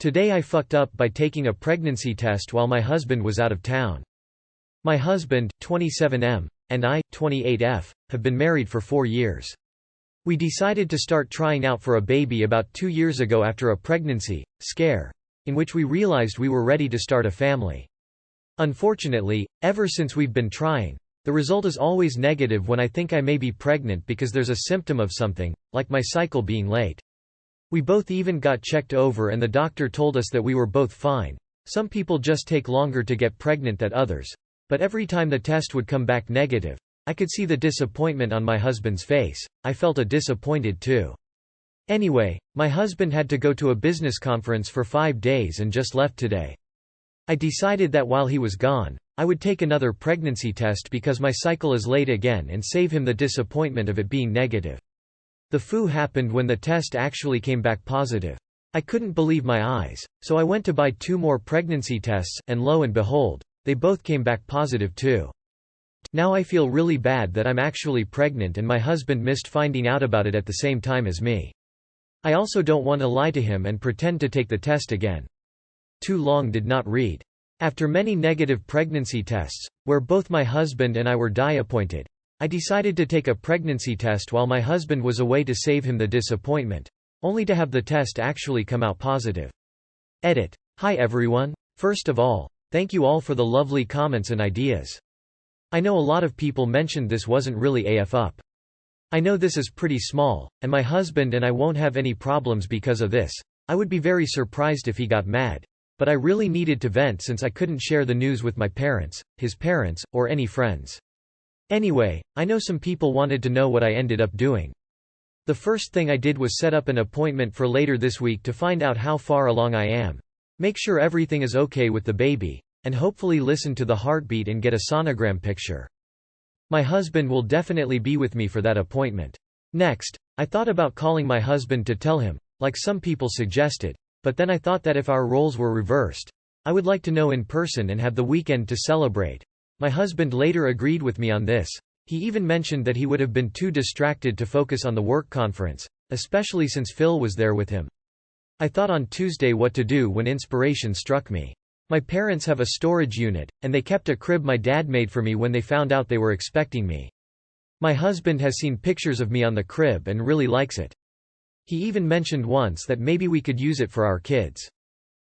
Today I fucked up by taking a pregnancy test while my husband was out of town. My husband, 27M, and I, 28F, have been married for 4 years. We decided to start trying out for a baby about 2 years ago after a pregnancy scare, in which we realized we were ready to start a family. Unfortunately, ever since we've been trying, the result is always negative when I think I may be pregnant because there's a symptom of something, like my cycle being late. We both even got checked over and the doctor told us that we were both fine. Some people just take longer to get pregnant than others. But every time the test would come back negative, I could see the disappointment on my husband's face. I felt disappointed too. Anyway, my husband had to go to a business conference for 5 days and just left today. I decided that while he was gone, I would take another pregnancy test because my cycle is late again and save him the disappointment of it being negative. The foo happened when the test actually came back positive. I couldn't believe my eyes, so I went to buy 2 more pregnancy tests, and lo and behold, they both came back positive too. Now I feel really bad that I'm actually pregnant and my husband missed finding out about it at the same time as me. I also don't want to lie to him and pretend to take the test again. Too long did not read. After many negative pregnancy tests, where both my husband and I were disappointed, I decided to take a pregnancy test while my husband was away to save him the disappointment, only to have the test actually come out positive. Edit. Hi everyone. First of all, thank you all for the lovely comments and ideas. I know a lot of people mentioned this wasn't really AF up. I know this is pretty small, and my husband and I won't have any problems because of this. I would be very surprised if he got mad. But I really needed to vent since I couldn't share the news with my parents, his parents, or any friends. Anyway, I know some people wanted to know what I ended up doing. The first thing I did was set up an appointment for later this week to find out how far along I am, make sure everything is okay with the baby, and hopefully listen to the heartbeat and get a sonogram picture. My husband will definitely be with me for that appointment. Next, I thought about calling my husband to tell him, like some people suggested, but then I thought that if our roles were reversed, I would like to know in person and have the weekend to celebrate. My husband later agreed with me on this. He even mentioned that he would have been too distracted to focus on the work conference, especially since Phil was there with him. I thought on Tuesday what to do when inspiration struck me. My parents have a storage unit, and they kept a crib my dad made for me when they found out they were expecting me. My husband has seen pictures of me on the crib and really likes it. He even mentioned once that maybe we could use it for our kids.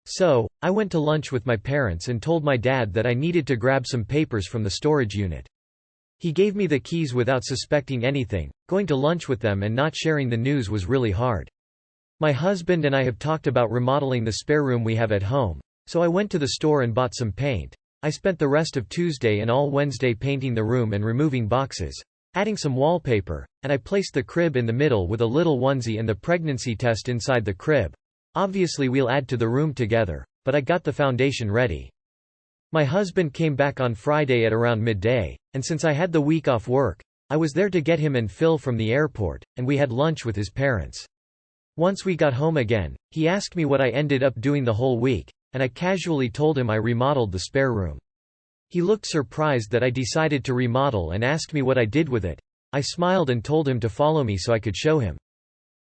So, I went to lunch with my parents and told my dad that I needed to grab some papers from the storage unit. He gave me the keys without suspecting anything. Going to lunch with them and not sharing the news was really hard. My husband and I have talked about remodeling the spare room we have at home, so I went to the store and bought some paint. I spent the rest of Tuesday and all Wednesday painting the room and removing boxes, adding some wallpaper, and I placed the crib in the middle with a little onesie and the pregnancy test inside the crib. Obviously we'll add to the room together, but I got the foundation ready. My husband came back on Friday at around midday, and since I had the week off work, I was there to get him and Phil from the airport, and we had lunch with his parents. Once we got home again, he asked me what I ended up doing the whole week, and I casually told him I remodeled the spare room. He looked surprised that I decided to remodel and asked me what I did with it. I smiled and told him to follow me so I could show him.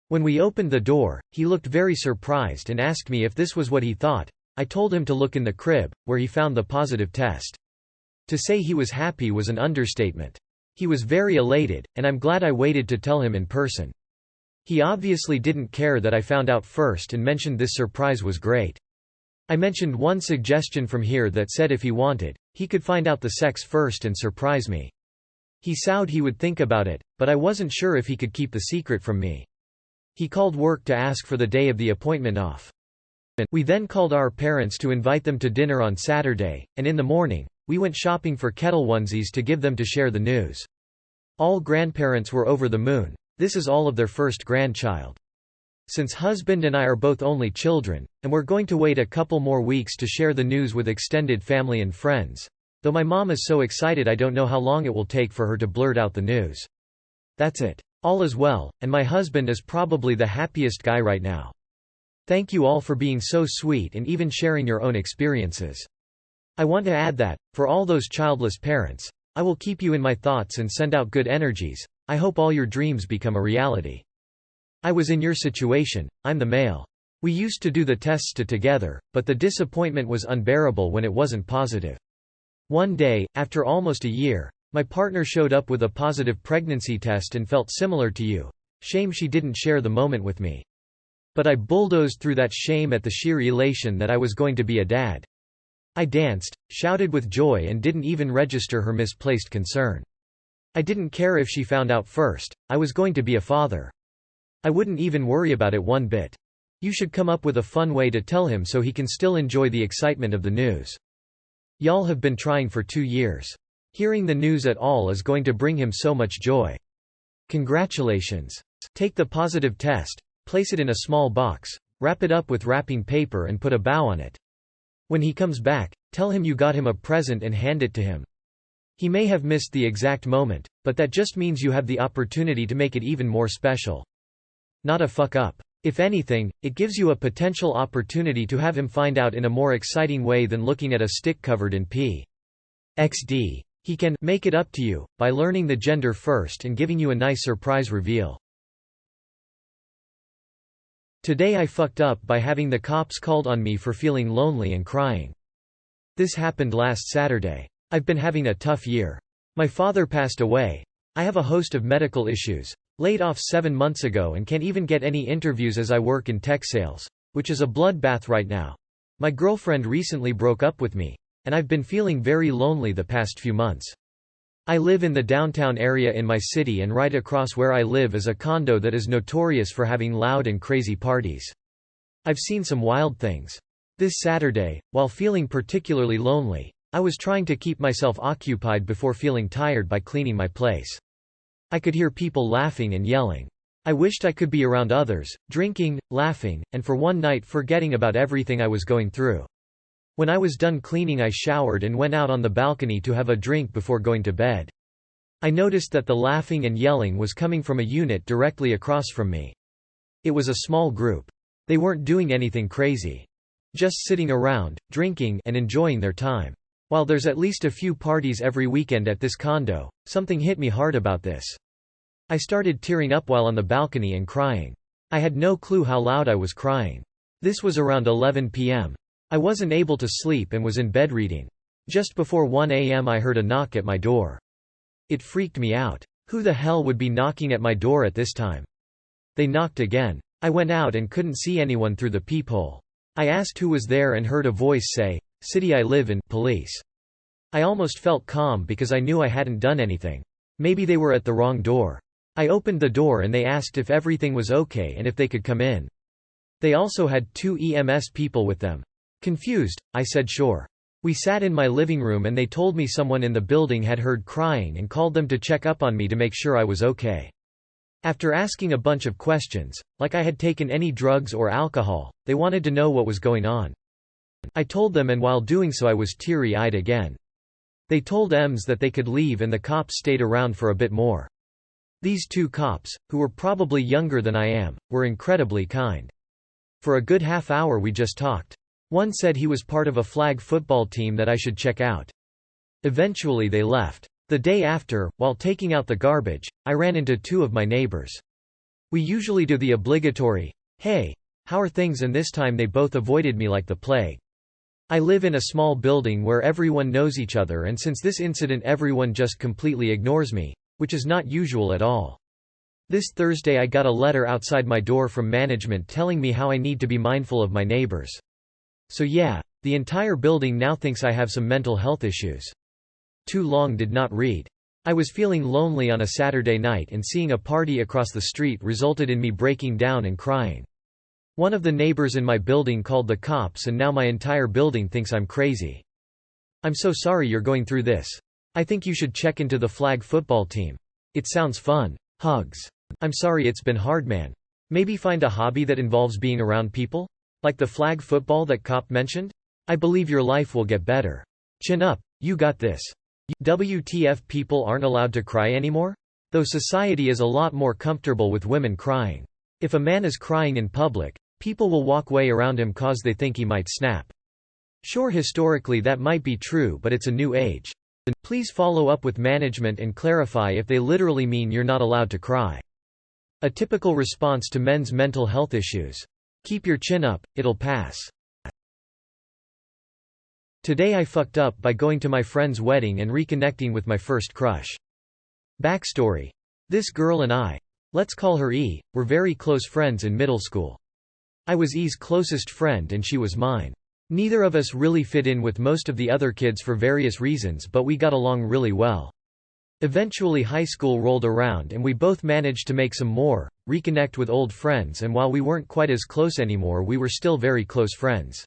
When we opened the door, he looked very surprised and asked me if this was what he thought. I told him to look in the crib, where he found the positive test. To say he was happy was an understatement. He was very elated, and I'm glad I waited to tell him in person. He obviously didn't care that I found out first and mentioned this surprise was great. I mentioned one suggestion from here that said if he wanted, he could find out the sex first and surprise me. He said he would think about it, but I wasn't sure if he could keep the secret from me. He called work to ask for the day of the appointment off. We then called our parents to invite them to dinner on Saturday, and in the morning, we went shopping for kettle onesies to give them to share the news. All grandparents were over the moon. This is all of their first grandchild. Since husband and I are both only children, and we're going to wait a couple more weeks to share the news with extended family and friends, though my mom is so excited I don't know how long it will take for her to blurt out the news. That's it. All is well, and my husband is probably the happiest guy right now. Thank you all for being so sweet and even sharing your own experiences. I want to add that, for all those childless parents, I will keep you in my thoughts and send out good energies. I hope all your dreams become a reality. I was in your situation, I'm the male. We used to do the tests together, but the disappointment was unbearable when it wasn't positive. One day, after almost a year, my partner showed up with a positive pregnancy test and felt similar to you. Shame she didn't share the moment with me. But I bulldozed through that shame at the sheer elation that I was going to be a dad. I danced, shouted with joy, and didn't even register her misplaced concern. I didn't care if she found out first. I was going to be a father. I wouldn't even worry about it one bit. You should come up with a fun way to tell him so he can still enjoy the excitement of the news. Y'all have been trying for 2 years. Hearing the news at all is going to bring him so much joy. Congratulations. Take the positive test, place it in a small box, wrap it up with wrapping paper and put a bow on it. When he comes back, tell him you got him a present and hand it to him. He may have missed the exact moment, but that just means you have the opportunity to make it even more special. Not a fuck up. If anything, it gives you a potential opportunity to have him find out in a more exciting way than looking at a stick covered in pee. XD. He can make it up to you by learning the gender first and giving you a nice surprise reveal. Today I fucked up by having the cops called on me for feeling lonely and crying. This happened last Saturday. I've been having a tough year. My father passed away. I have a host of medical issues. Laid off 7 months ago and can't even get any interviews as I work in tech sales, which is a bloodbath right now. My girlfriend recently broke up with me, and I've been feeling very lonely the past few months. I live in the downtown area in my city, and right across where I live is a condo that is notorious for having loud and crazy parties. I've seen some wild things. This Saturday, while feeling particularly lonely, I was trying to keep myself occupied before feeling tired by cleaning my place. I could hear people laughing and yelling. I wished I could be around others, drinking, laughing, and for one night forgetting about everything I was going through. When I was done cleaning, I showered and went out on the balcony to have a drink before going to bed. I noticed that the laughing and yelling was coming from a unit directly across from me. It was a small group. They weren't doing anything crazy. Just sitting around, drinking, and enjoying their time. While there's at least a few parties every weekend at this condo, something hit me hard about this. I started tearing up while on the balcony and crying. I had no clue how loud I was crying. This was around 11 p.m. I wasn't able to sleep and was in bed reading. Just before 1 a.m. I heard a knock at my door. It freaked me out. Who the hell would be knocking at my door at this time? They knocked again. I went out and couldn't see anyone through the peephole. I asked who was there and heard a voice say, "City I live in, police." I almost felt calm because I knew I hadn't done anything. Maybe they were at the wrong door. I opened the door and they asked if everything was okay and if they could come in. They also had 2 EMS people with them. Confused, I said sure. We sat in my living room and they told me someone in the building had heard crying and called them to check up on me to make sure I was okay. After asking a bunch of questions, like I had taken any drugs or alcohol, they wanted to know what was going on. I told them, and while doing so I was teary-eyed again. They told EMS that they could leave and the cops stayed around for a bit more. These 2 cops, who were probably younger than I am, were incredibly kind. For a good half hour we just talked. One said he was part of a flag football team that I should check out. Eventually they left. The day after, while taking out the garbage, I ran into 2 of my neighbors. We usually do the obligatory, "Hey, how are things?" and this time they both avoided me like the plague. I live in a small building where everyone knows each other, and since this incident everyone just completely ignores me, which is not usual at all. This Thursday I got a letter outside my door from management telling me how I need to be mindful of my neighbors. So yeah, the entire building now thinks I have some mental health issues. Too long did not read. I was feeling lonely on a Saturday night, and seeing a party across the street resulted in me breaking down and crying. One of the neighbors in my building called the cops, and now my entire building thinks I'm crazy. I'm so sorry you're going through this. I think you should check into the flag football team. It sounds fun. Hugs. I'm sorry it's been hard, man. Maybe find a hobby that involves being around people? Like the flag football that cop mentioned? I believe your life will get better. Chin up, you got this. WTF, people aren't allowed to cry anymore? Though society is a lot more comfortable with women crying. If a man is crying in public, people will walk way around him cause they think he might snap. Sure, historically that might be true, but it's a new age. Please follow up with management and clarify if they literally mean you're not allowed to cry. A typical response to men's mental health issues. Keep your chin up, it'll pass. Today I fucked up by going to my friend's wedding and reconnecting with my first crush. Backstory. This girl and I, let's call her E, were very close friends in middle school. I was E's closest friend and she was mine. Neither of us really fit in with most of the other kids for various reasons, but we got along really well. Eventually high school rolled around and we both managed to make some more, reconnect with old friends, and while we weren't quite as close anymore, we were still very close friends.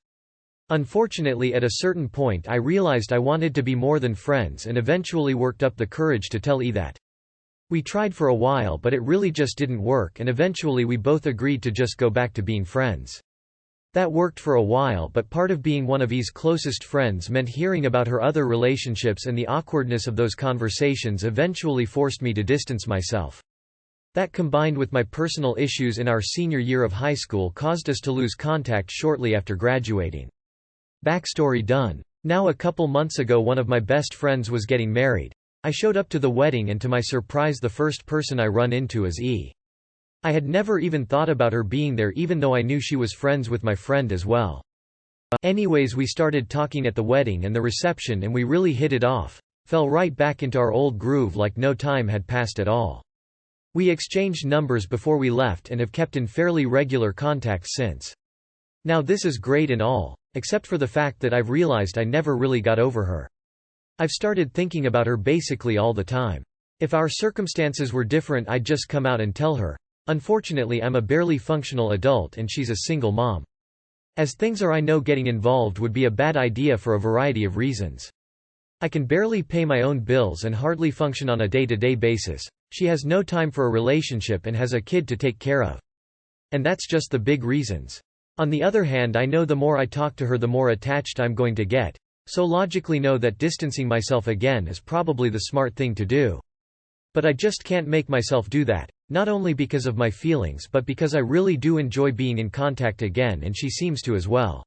Unfortunately, at a certain point I realized I wanted to be more than friends and eventually worked up the courage to tell E that. We tried for a while but it really just didn't work, and eventually we both agreed to just go back to being friends. That worked for a while, but part of being one of E's closest friends meant hearing about her other relationships, and the awkwardness of those conversations eventually forced me to distance myself. That, combined with my personal issues in our senior year of high school, caused us to lose contact shortly after graduating. Backstory done. Now a couple months ago one of my best friends was getting married. I showed up to the wedding and to my surprise the first person I run into is E. I had never even thought about her being there, even though I knew she was friends with my friend as well. Anyways, we started talking at the wedding and the reception and we really hit it off. Fell right back into our old groove like no time had passed at all. We exchanged numbers before we left and have kept in fairly regular contact since. Now this is great and all, except for the fact that I've realized I never really got over her. I've started thinking about her basically all the time. If our circumstances were different I'd just come out and tell her. Unfortunately I'm a barely functional adult and she's a single mom. As things are, I know getting involved would be a bad idea for a variety of reasons. I can barely pay my own bills and hardly function on a day-to-day basis. She has no time for a relationship and has a kid to take care of. And that's just the big reasons. On the other hand, I know the more I talk to her the more attached I'm going to get, so logically know that distancing myself again is probably the smart thing to do. But I just can't make myself do that, not only because of my feelings but because I really do enjoy being in contact again and she seems to as well.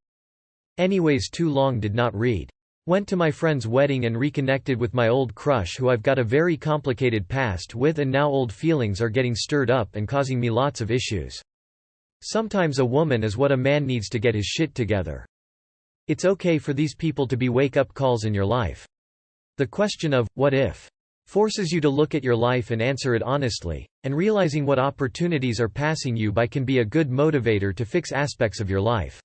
Anyways, too long did not read. Went to my friend's wedding and reconnected with my old crush who I've got a very complicated past with, and now old feelings are getting stirred up and causing me lots of issues. Sometimes a woman is what a man needs to get his shit together. It's okay for these people to be wake-up calls in your life. The question of, what if? Forces you to look at your life and answer it honestly, and realizing what opportunities are passing you by can be a good motivator to fix aspects of your life.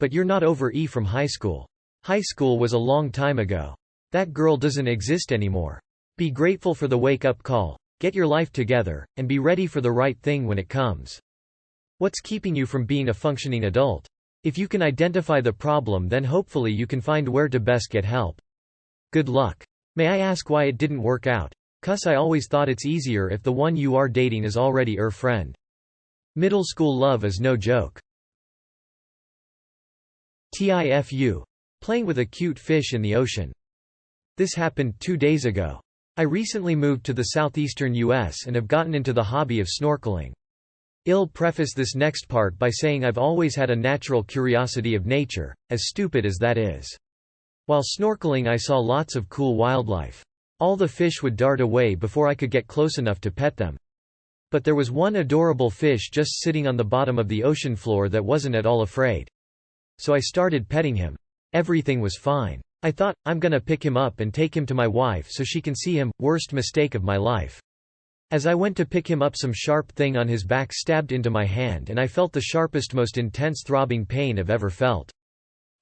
But you're not over E from high school. High school was a long time ago. That girl doesn't exist anymore. Be grateful for the wake-up call, get your life together, and be ready for the right thing when it comes. What's keeping you from being a functioning adult? If you can identify the problem, then hopefully you can find where to best get help. Good luck. May I ask why it didn't work out? 'Cause I always thought it's easier if the one you are dating is already your friend. Middle school love is no joke. TIFU. Playing with a cute fish in the ocean. This happened 2 days ago. I recently moved to the southeastern US and have gotten into the hobby of snorkeling. I'll preface this next part by saying I've always had a natural curiosity of nature, as stupid as that is. While snorkeling I saw lots of cool wildlife. All the fish would dart away before I could get close enough to pet them. But there was one adorable fish just sitting on the bottom of the ocean floor that wasn't at all afraid. So I started petting him. Everything was fine. I thought, I'm gonna pick him up and take him to my wife so she can see him. Worst mistake of my life. As I went to pick him up, some sharp thing on his back stabbed into my hand and I felt the sharpest, most intense throbbing pain I've ever felt.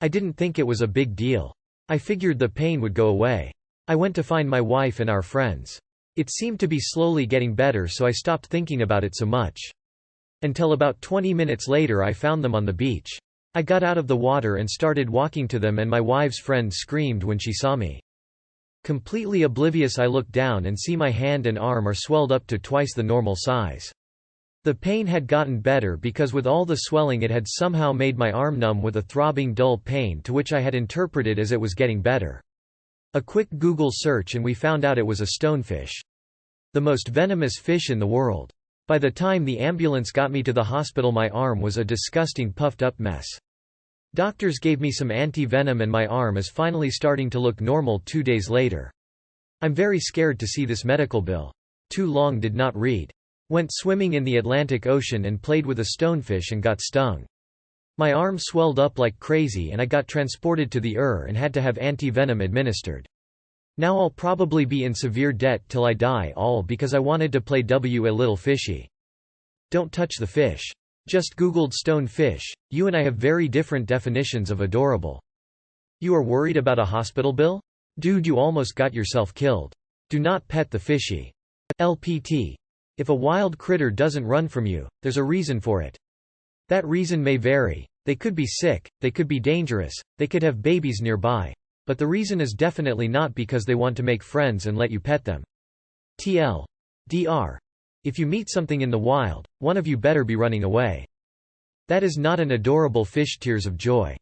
I didn't think it was a big deal. I figured the pain would go away. I went to find my wife and our friends. It seemed to be slowly getting better, so I stopped thinking about it so much. Until about 20 minutes later I found them on the beach. I got out of the water and started walking to them, and my wife's friend screamed when she saw me. Completely oblivious, I look down and see my hand and arm are swelled up to twice the normal size. The pain had gotten better because with all the swelling it had somehow made my arm numb with a throbbing dull pain, to which I had interpreted as it was getting better. A quick Google search and we found out it was a stonefish. The most venomous fish in the world. By the time the ambulance got me to the hospital my arm was a disgusting puffed up mess. Doctors gave me some anti-venom and my arm is finally starting to look normal 2 days later. I'm very scared to see this medical bill. Too long did not read. Went swimming in the Atlantic Ocean and played with a stonefish and got stung. My arm swelled up like crazy and I got transported to the ER and had to have anti-venom administered. Now I'll probably be in severe debt till I die, all because I wanted to play a little fishy. Don't touch the fish. Just googled stone fish. You and I have very different definitions of adorable. You are worried about a hospital bill? Dude, you almost got yourself killed. Do not pet the fishy. LPT. If a wild critter doesn't run from you, there's a reason for it. That reason may vary. They could be sick, they could be dangerous, they could have babies nearby. But the reason is definitely not because they want to make friends and let you pet them. TLDR. If you meet something in the wild, one of you better be running away. That is not an adorable fish. Tears of joy.